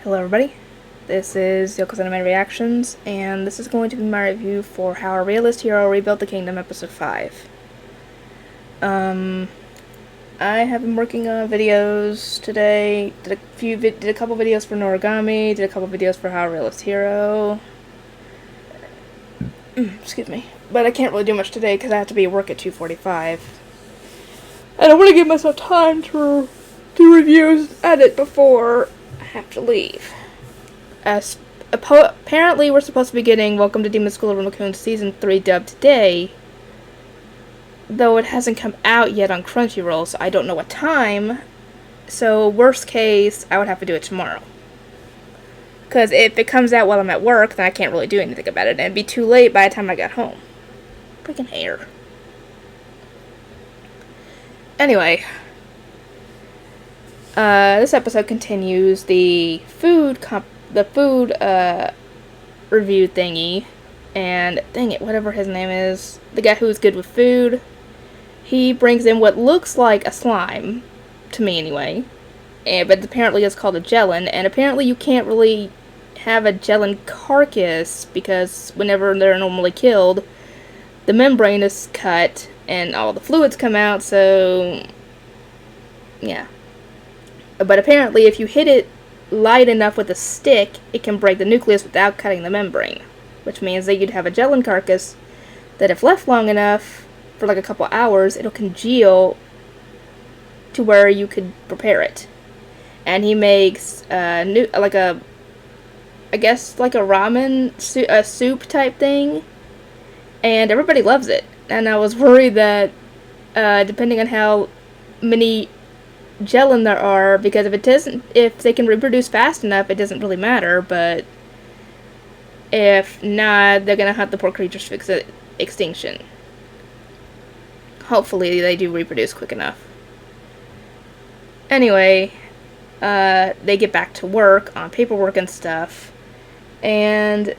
Hello everybody, this is Yoko's Anime Reactions, and this is going to be my review for How a Realist Hero Rebuilt the Kingdom, Episode 5. I have been working on videos today, did a couple videos for Noragami, did a couple videos for How a Realist Hero. Excuse me. But I can't really do much today because I have to be at work at 2:45. I don't want to give myself time to do reviews, edit before I have to leave. Apparently we're supposed to be getting Welcome to Demon School of Raccoon Season 3 dubbed today, though it hasn't come out yet on Crunchyroll, so I don't know what time. So worst case, I would have to do it tomorrow. Because if it comes out while I'm at work, then I can't really do anything about it, and it'd be too late by the time I got home. Freaking hair. Anyway, this episode continues the food review thingy, and dang it, whatever his name is, the guy who's good with food, he brings in what looks like a slime, to me anyway, but apparently it's called a gelin, and apparently you can't really have a gelin carcass because whenever they're normally killed, the membrane is cut and all the fluids come out, so yeah. But apparently if you hit it light enough with a stick, it can break the nucleus without cutting the membrane, which means that you'd have a gelin carcass that if left long enough, for like a couple hours, it'll congeal to where you could prepare it. And he makes I guess like a ramen soup type thing, and everybody loves it. And I was worried that depending on how many gelin there are, because if they can reproduce fast enough, it doesn't really matter, but if not, they're gonna hunt the poor creatures to extinction. Hopefully they do reproduce quick enough. Anyway, they get back to work on paperwork and stuff, and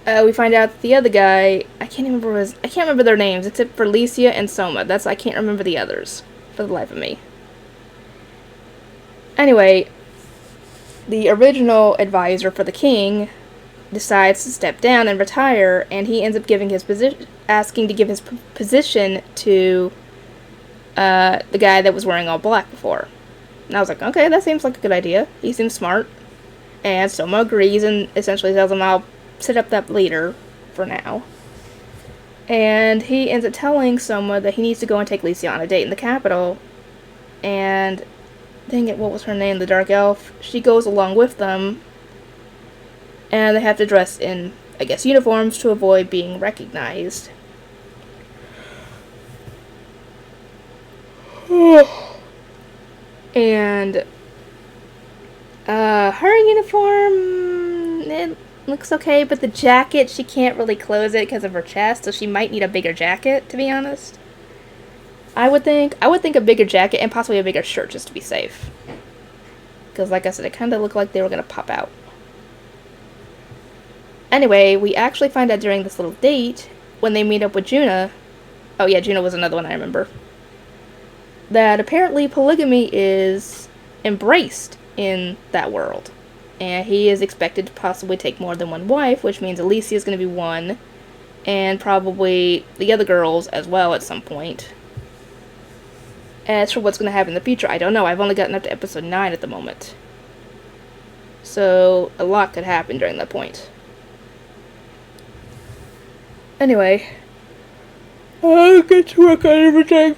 we find out that the other guy, I can't remember their names except for Licia and Soma. I can't remember the others for the life of me. Anyway, the original advisor for the king decides to step down and retire, and he ends up asking to give his position to the guy that was wearing all black before. And I was like, okay, that seems like a good idea. He seems smart. And Soma agrees and essentially tells him, I'll set up that later for now. And he ends up telling Soma that he needs to go and take Licia on a date in the capital. And dang it, what was her name? The Dark Elf. She goes along with them. And they have to dress in, I guess, uniforms to avoid being recognized. And her uniform, it looks okay, but the jacket, she can't really close it because of her chest, so she might need a bigger jacket, to be honest. I would think a bigger jacket and possibly a bigger shirt just to be safe. Because like I said, it kind of looked like they were going to pop out. Anyway, we actually find out during this little date, when they meet up with Juna, oh yeah, Juna was another one I remember, that apparently polygamy is embraced in that world. And he is expected to possibly take more than one wife, which means Alicia is going to be one, and probably the other girls as well at some point. As for what's going to happen in the future, I don't know. I've only gotten up to episode 9 at the moment. So, a lot could happen during that point. Anyway, I'll get to work on everything.